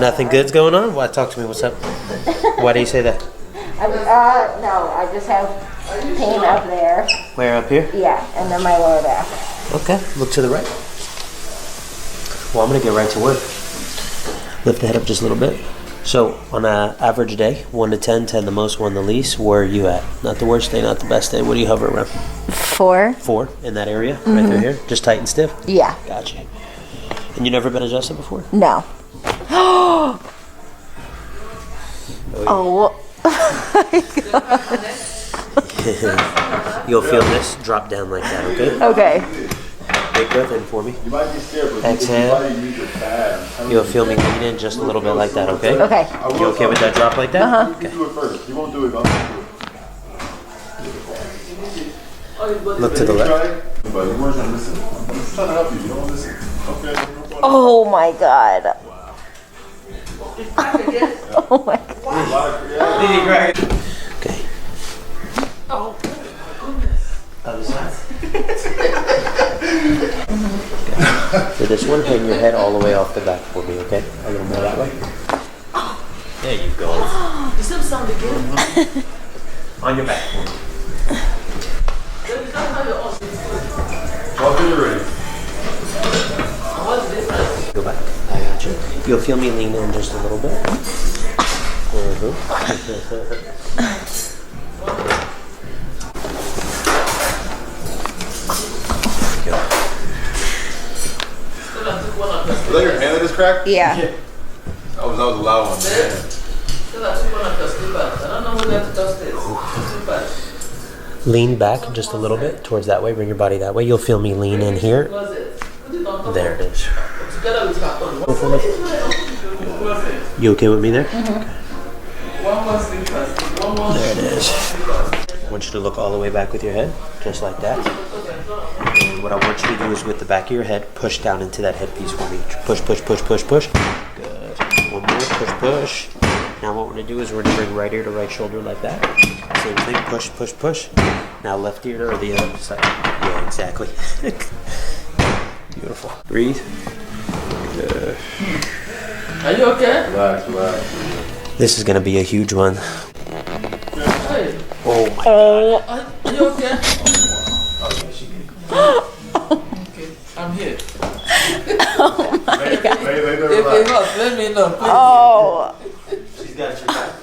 Nothing good's going on? Why? Talk to me. What's up? Why do you say that? No, I just have pain up there. Where, up here? Yeah, and then my lower back. Okay, look to the right. Well, I'm going to get right to work. Lift the head up just a little bit. So, on an average day, 1 to 10, 10 the most, 1 the least, where are you at? Not the worst day, not the best day. What do you hover around? 4. 4 in that area, right through here? Just tight and stiff? Yeah. Gotcha. And you never been adjusted before? No. Oh. My God. You'll feel this drop down like that, okay? Okay. Big breath in for me. Exhale. You'll feel me lean in just a little bit like that, okay? Okay. You okay with that drop like that? Uh-huh. Okay. Look to the left. Oh my God. Oh my God. Okay. Oh. Other side. For this one, hang your head all the way off the back for me, okay? A little more that way. There you go. You still sound again. On your back for me. Walk in the ring. Go back. I got you. You'll feel me lean in just a little bit. Was that your hand that just cracked? Yeah. That was a loud one. Lean back just a little bit towards that way. Bring your body that way. You'll feel me lean in here. There it is. You okay with me there? Okay. There it is. I want you to look all the way back with your head, just like that. And what I want you to do is with the back of your head, push down into that headpiece for me. Push, push, push, push, push. Good. One more, push, push. Now what we're going to do is we're going to bring right ear to right shoulder like that. Same thing, push, push, push. Now left ear to the other side. Yeah, exactly. Beautiful. Breathe. Good. Are you okay? Relax, relax. This is going to be a huge one. Hey. Oh my Oh. Are you okay? Okay, I'm here. Oh my God. Lay there, If it relax. hurts, let me know, please. Oh. She's got your back.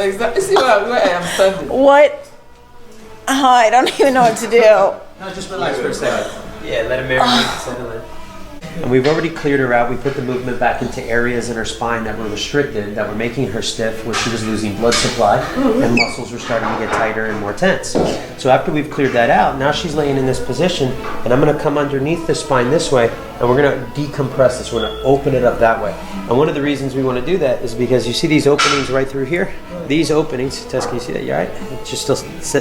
Exactly. See where I am standing. What? Oh, I don't even know what to do. No, just relax for a second. Yeah, let it marinate, settle in. And we've already cleared her out. We put the movement back into areas in her spine that were restricted, that were making her stiff, where she was losing blood supply, and muscles were starting to get tighter and more tense. So after we've cleared that out, now she's laying in this position, and I'm going to come underneath the spine this way, and we're going to decompress this. We're going to open it up that way. And one of the reasons we want to do that is because you see these openings right through here? These openings, Tess, can you see that? You all right? It's just still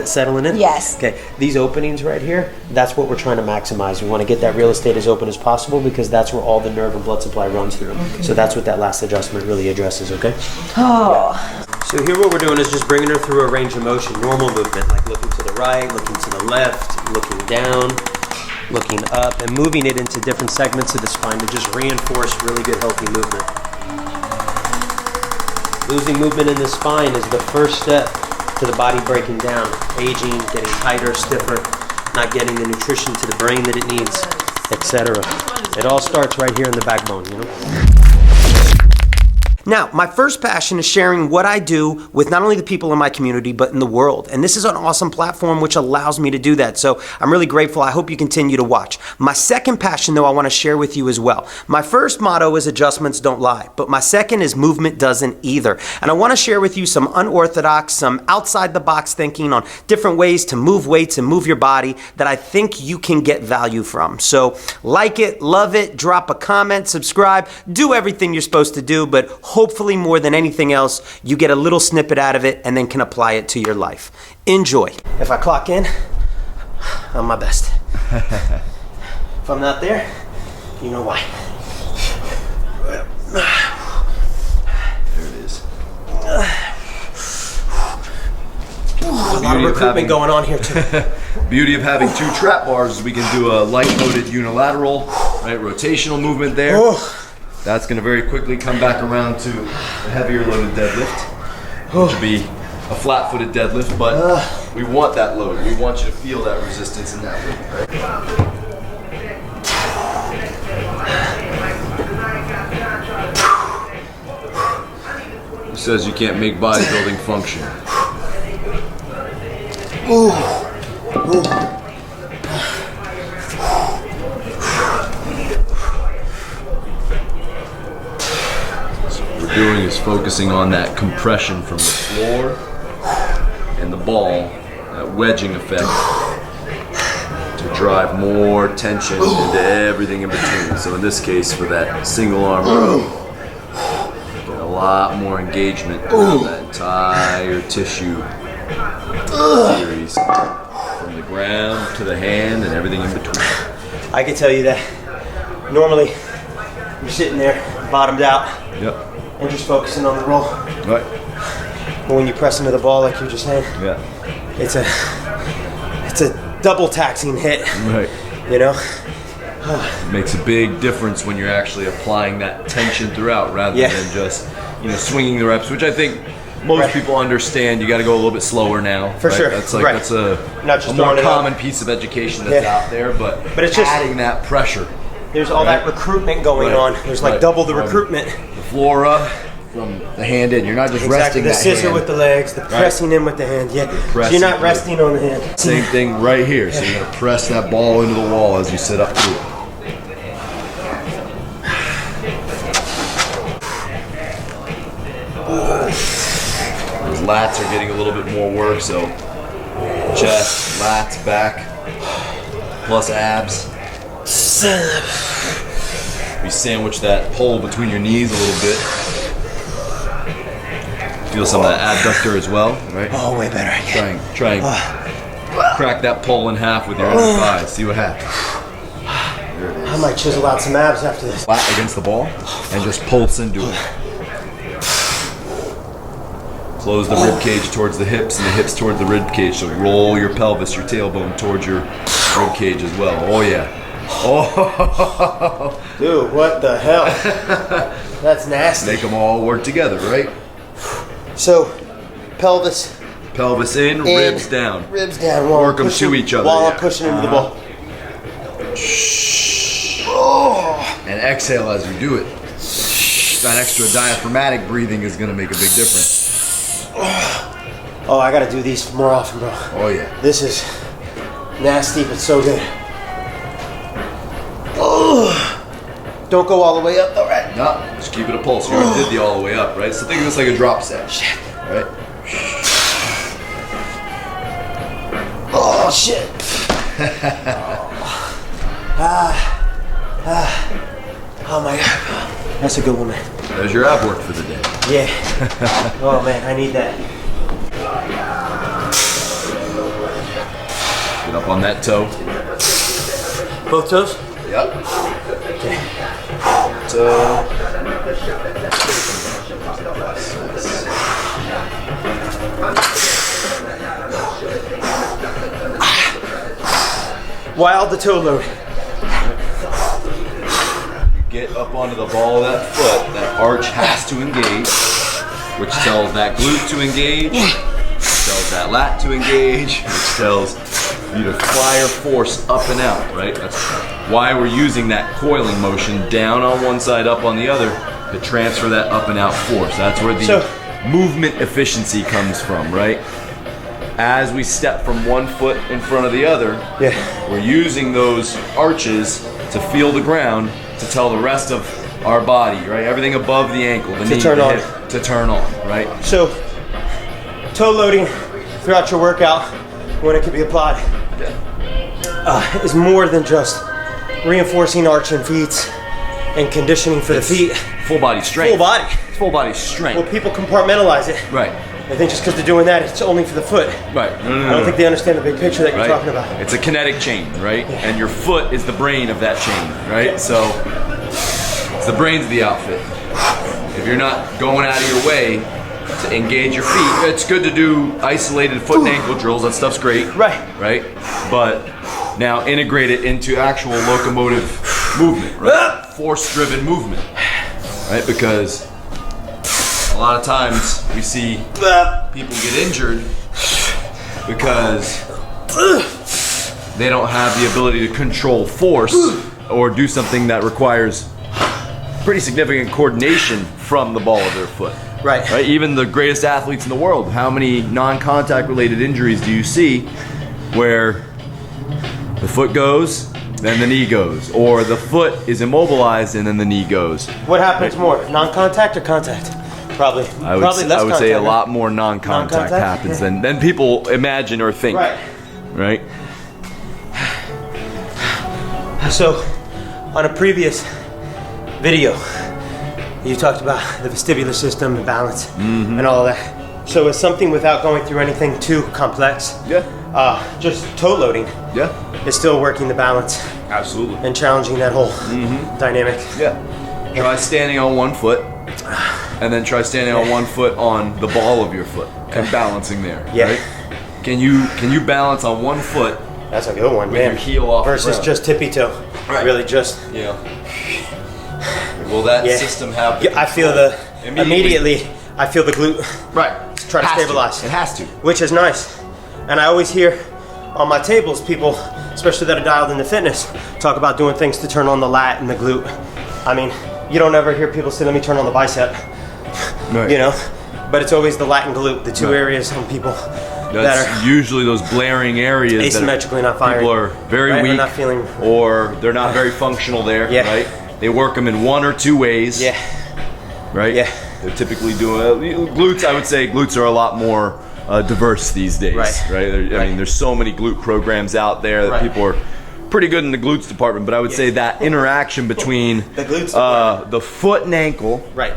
settling in? Yes. Okay, these openings right here, that's what we're trying to maximize. We want to get that real estate as open as possible because that's where all the nerve and blood supply runs through. Okay. So that's what that last adjustment really addresses, okay? Oh. So here what we're doing is just bringing her through a range of motion, normal movement, like looking to the right, looking to the left, looking down, looking up, and moving it into different segments of the spine to just reinforce really good, healthy movement. Losing movement in the spine is the first step to the body breaking down, aging, getting tighter, stiffer, not getting the nutrition to the brain that it needs, etc. It all starts right here in the backbone, you know? Now, my first passion is sharing what I do with not only the people in my community, but in the world. And this is an awesome platform which allows me to do that. So I'm really grateful. I hope you continue to watch. My second passion, though, I want to share with you as well. My first motto is adjustments don't lie, but my second is movement doesn't either. And I want to share with you some unorthodox, some outside the box thinking on different ways to move weights and move your body that I think you can get value from. So like it, love it, drop a comment, subscribe, do everything you're supposed to do, but hopefully more than anything else, you get a little snippet out of it and then can apply it to your life. Enjoy. If I clock in, I'm my best. If I'm not there, you know why. There it is. A lot of recruitment going on here too. Beauty of having two trap bars is we can do a light loaded unilateral, right, rotational movement there. That's going to very quickly come back around to a heavier loaded deadlift, which would be a flat-footed deadlift, but we want that load. We want you to feel that resistance in that weight, right? Who says you can't make bodybuilding function? Ooh. Ooh. What we're doing is focusing on that compression from the floor and the ball, that wedging effect, to drive more tension into everything in between. So in this case, for that single arm row, get a lot more engagement around that entire tissue series, from the ground to the hand and everything in between. I can tell you that normally you're sitting there, bottomed out, Yep. and just focusing on the roll. Right. But when you press into the ball like you were just saying, Yeah. it's a double taxing hit. Right. You know? It makes a big difference when you're actually applying that tension throughout, rather Yeah. than just, swinging the reps, which I think most Right. people understand. You got to go a little bit slower now. For right? sure. That's like Right. that's a Not just more throwing it up. common piece of education that's Yeah. out there, but it's just- adding that pressure. There's all that recruitment going Right. on. There's like Right. double the From recruitment. The floor up, from the hand in. You're not just Exactly. resting The that scissor hand. with the legs, the pressing in with the hand. Yeah. So pressing you're not through. resting on the hand. Same thing right here. So you're gonna press that ball into the wall as you sit up to it. Those lats are getting a little bit more work, so chest, lats, back, plus abs. You sandwich that pole between your knees a little bit. Feel some of that abductor as well, right? Oh, way better. I can. Try and crack that pole in half with your inner thighs. See what happens. I might chisel out some abs after this. Flat against the ball and just pulse into it. Close the rib cage towards the hips and the hips towards the rib cage. So roll your pelvis, your tailbone towards your rib cage as well. Oh yeah. Oh. Dude, what the hell? That's nasty. Make them all work together, right? So, pelvis Pelvis in, ribs down. Ribs down. While Work I'm them to each other, While yeah. I'm pushing into the ball. And exhale as you do it. That extra diaphragmatic breathing is going to make a big difference. Oh, I gotta do these more often, bro. Oh yeah. This is nasty, but so good. Oh. Don't go all the way up, though, right? No, just keep it a pulse. You already did the all the way up, right? So think of this like a drop set. Shit. Right? Oh, shit. Oh, my God. That's a good one, man. There's your ab work for the day. Yeah. Oh, man, I need that. Get up on that toe. Both toes? Yep. Okay. Toe. Wild the toe load. Get up onto the ball of that foot. That arch has to engage, which tells that glute to engage, which tells that lat to engage, which tells you to fire force up and out, right? That's why we're using that coiling motion down on one side, up on the other, to transfer that up and out force. That's where the movement efficiency comes from, right? As we step from one foot in front of the other, we're using those arches to feel the ground to tell the rest of our body, right? Everything above the ankle, the knee, the hip, to turn on, right? So, toe loading throughout your workout, when it can be applied, is more than just reinforcing arch and feet and conditioning for the feet. Full body strength. Full body. Full body strength. Well, people compartmentalize it. Right. I think just because they're doing that, it's only for the foot. Right. No, I don't think they understand the big picture that you're talking about. It's a kinetic chain, right? And your foot is the brain of that chain, right? So it's the brains of the outfit. If you're not going out of your way to engage your feet, it's good to do isolated foot and ankle drills. That stuff's great. Right. Right? But now integrate it into actual locomotive movement, right? Force-driven movement. right? Because a lot of times we see people get injured because they don't have the ability to control force or do something that requires pretty significant coordination from the ball of their foot. Right. Even the greatest athletes in the world, how many non-contact related injuries do you see where the foot goes, then the knee goes, or the foot is immobilized and then the knee goes? What happens more, non-contact or contact? Probably. I would, Probably less I would say a contact, lot more non-contact Non-contact? happens Yeah. than people imagine or think. Right? So, on a previous video, you talked about the vestibular system and balance and all of that. So, it's something without going through anything too complex. Yeah. Just toe loading Yeah. is still working the balance Absolutely. and challenging that whole dynamic. Yeah. Try standing on one foot, and then try standing on one foot on the ball of your foot and balancing there. Yeah. Right? Can you balance on one foot That's a good one, with man. your heel off the Versus ground? just tippy toe. Right. Really just. Yeah. Will that Yeah. system have? Yeah, I feel the immediately. I feel the glute Right. try to Has stabilize. It has to. Which is nice. And I always hear on my tables people, especially that are dialed into fitness, talk about doing things to turn on the lat and the glute. I mean, you don't ever hear people say, "Let me turn on the bicep," Right. you know. But it's always the lat and glute, the two Right. areas on people That's that are usually those blaring areas that asymmetrically not firing. people are very Right, or weak, not feeling- or they're not very functional there. Yeah. Right. They work them in one or two ways. Yeah. Right. Yeah. They're typically doing glutes. I would say glutes are a lot more diverse these days. Right. I Right. mean, there's so many glute programs out there that Right. people are pretty good in the glutes department. But I would say that interaction between The glutes department. the foot and ankle, Right.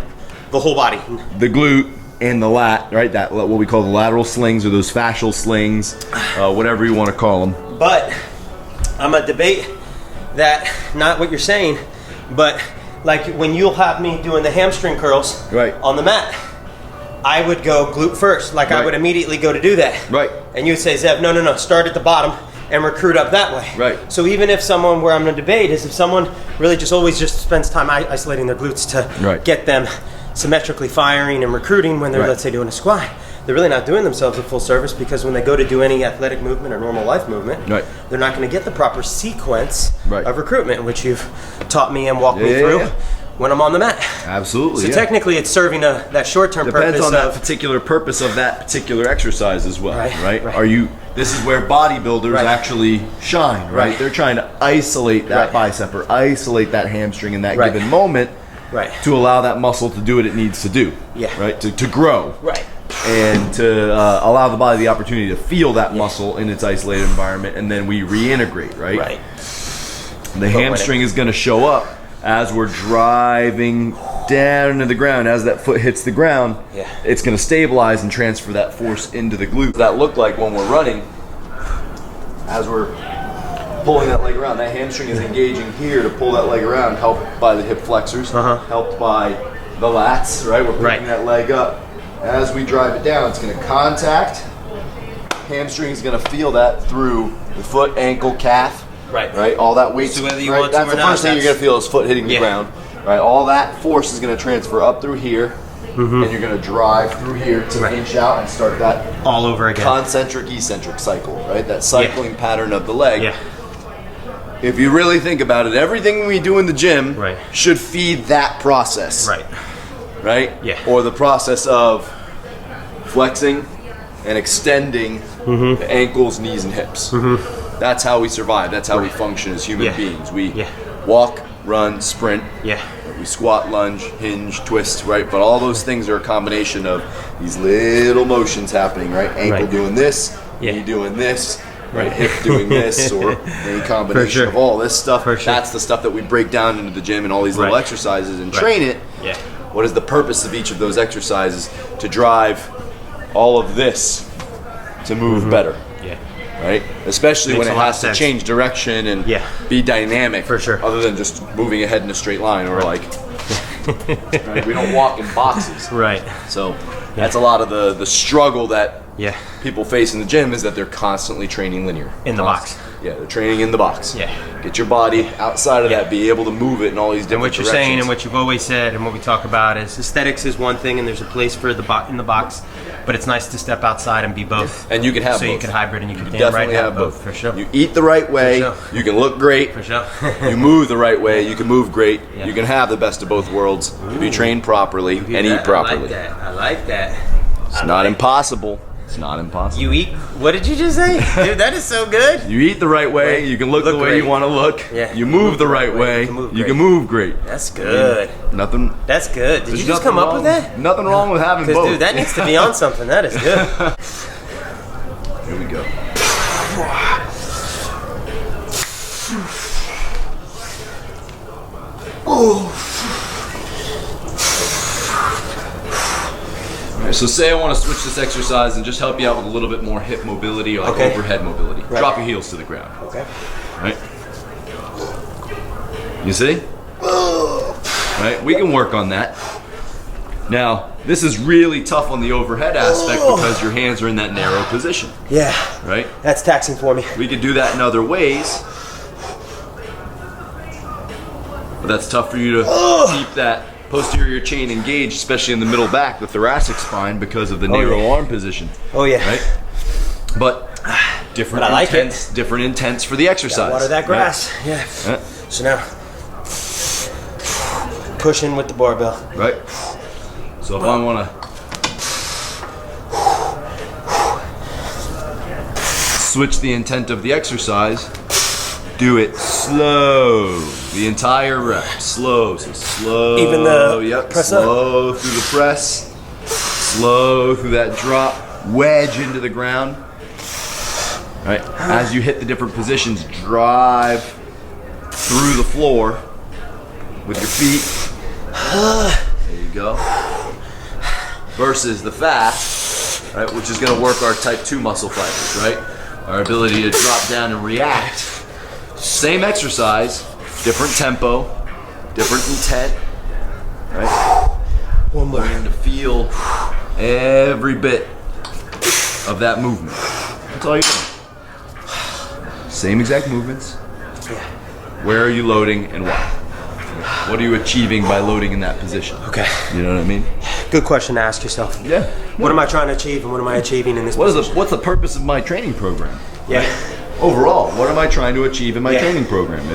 The whole body. the glute and the lat, right? That what we call the lateral slings or those fascial slings, whatever you want to call them. But I'm gonna debate that, not what you're saying, but like when you'll have me doing the hamstring curls Right. on the mat, I would go glute first. Like I Right. would immediately go to do that. Right. And you would say, Zev, no, start at the bottom and recruit up that way. Right. So even if someone, where I'm gonna debate is if someone really just always just spends time isolating their glutes to Right. get them symmetrically firing and recruiting when they're, Right. let's say, doing a squat, they're really not doing themselves a full service, because when they go to do any athletic movement or normal life movement, Right. they're not going to get the proper sequence Right. of recruitment, which you've taught me and walked me Yeah, through yeah. when I'm on the mat. Absolutely. So yeah. technically it's serving that short-term Depends purpose on that of particular purpose of that particular exercise as well, Right, right? right. Are you? This is where bodybuilders Right. actually shine, right? Right. They're trying to isolate that Right. bicep or isolate that hamstring in that Right. given moment Right. to allow that muscle to do what it needs to do, Yeah. right? To grow, Right. and to allow the body the opportunity to feel that muscle in its isolated environment, and then we reintegrate, right? Right. The hamstring is going to show up as we're driving down into the ground. As that foot hits the ground, Yeah. it's going to stabilize and transfer that force into the glute. That look like when we're running, as we're pulling that leg around, that hamstring is engaging here to pull that leg around, helped by the hip flexors, helped by the lats, right? We're picking Right. that leg up. As we drive it down, it's going to contact. Hamstring is going to feel that through the foot, ankle, calf. Right. All that weight. So whether you right? want to That's or the not, first thing you're that's- going to feel is foot hitting the Yeah. ground. Right. All that force is going to transfer up through here, and you're going to drive through here to Right. inch out and start that All over again. concentric eccentric cycle. Right. That cycling pattern of the leg. Yeah. If you really think about it, everything we do in the gym Right. should feed that process. Right. Right. Yeah. Or the process of flexing and extending the ankles, knees, and hips. That's how we survive. That's how we function as human Yeah. beings. We Yeah. walk, run, sprint. Yeah. We squat, lunge, hinge, twist, right? But all those things are a combination of these little motions happening, right? Ankle Right. doing this, Yeah. knee doing this, right? Hip doing this, or any combination sure. of all this stuff. For sure. That's the stuff that we break down into the gym and all these little Right. exercises and Right. train it. Yeah. What is the purpose of each of those exercises? To drive all of this to move better, Yeah. right? Especially Makes when a it lot has of to sense. change direction and Yeah. be dynamic. For sure. Other than just moving ahead in a straight line or like, right? We don't walk in boxes. Right. So that's a lot of the struggle that Yeah. people face in the gym, is that they're constantly training linear. In the box. Yeah, the training in the box. Yeah. Get your body outside of that, be able to move it in all these different And what you're directions. saying and what you've always said and what we talk about is aesthetics is one thing and there's a place for the in the box, but it's nice to step outside and be both. And you can have so both. you can hybrid and you can damn Definitely right have both. for sure. You eat the right way, sure. you can look great. For sure. You move the right way, you can move great. Yeah. You can have the best of both worlds. Be trained properly and eat properly. I like that. It's not impossible. It's not impossible. You eat, what did you just say? Dude, that is so good. You eat the right way, you can look the way great. you want to look. Yeah. You move the right way, you can move great. That's good. Nothing. That's good. Did There's you just nothing come up wrong- with that? Nothing wrong with having Because, both. dude, that needs to be on something. That is good. Here we go. Alright, so say I want to switch this exercise and just help you out with a little bit more hip mobility or like Okay. overhead mobility. Right. Drop your heels to the ground. Okay. Right? You see? Right? We can work on that. Now, this is really tough on the overhead aspect because your hands are in that narrow position. Yeah. Right? That's taxing for me. We could do that in other ways. But that's tough for you to keep that posterior chain engaged, especially in the middle back, the thoracic spine, because of the narrow arm position. Oh, yeah. Right? But different But I like intents, different intents for the exercise. Water that grass. Yeah. Right? So now, push in with the barbell. Right? So if I want to switch the intent of the exercise, do it slow. The entire rep. Slow. So slow. Even the yep. press up? Slow through the press. Slow through that drop. Wedge into the ground. Right? As you hit the different positions, drive through the floor with your feet. There you go. Versus the fast, right, which is going to work our type 2 muscle fibers, right? Our ability to drop down and react. Same exercise, different tempo, different intent, right? One more. Learning to feel every bit of that movement. That's all you're doing. Same exact movements. Where are you loading and why? What are you achieving by loading in that position? Okay. You know what I mean? Good question to ask yourself. Yeah. What am I trying to achieve and what am I achieving in this What's the purpose of my training program? Yeah. Overall, what am I trying to achieve in my training program?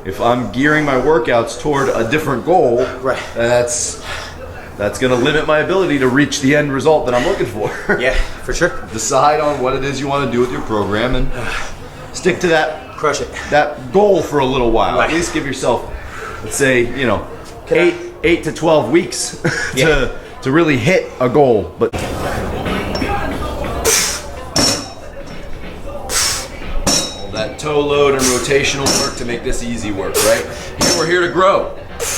If I'm gearing my workouts toward a different goal, Right. that's going to limit my ability to reach the end result that I'm looking for. Yeah, for sure. Decide on what it is you want to do with your program and stick to that Crush it. that goal for a little while. Right. At least give yourself, let's say, 8 to 12 weeks Yeah. to really hit a goal. But all that toe load and rotational work to make this easy work, right? We're here to grow.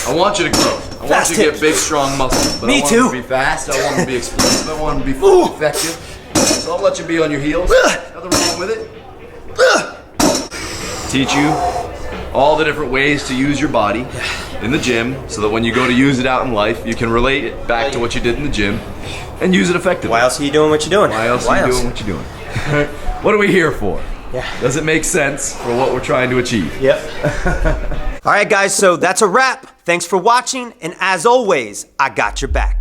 I want you to grow. I want Fast you to get hips. big, strong muscles. But Me I want too. them to be fast. I want them to be explosive. I want them to be effective. So I'll let you be on your heels. Nothing wrong with it. Teach you all the different ways to use your body in the gym so that when you go to use it out in life, you can relate it back to what you did in the gym and use it effectively. Why else are you doing what you're doing? Why else are you doing what you're doing? What are we here for? Yeah. Does it make sense for what we're trying to achieve? Yep. All right, guys, so that's a wrap. Thanks for watching, and as always, I got your back.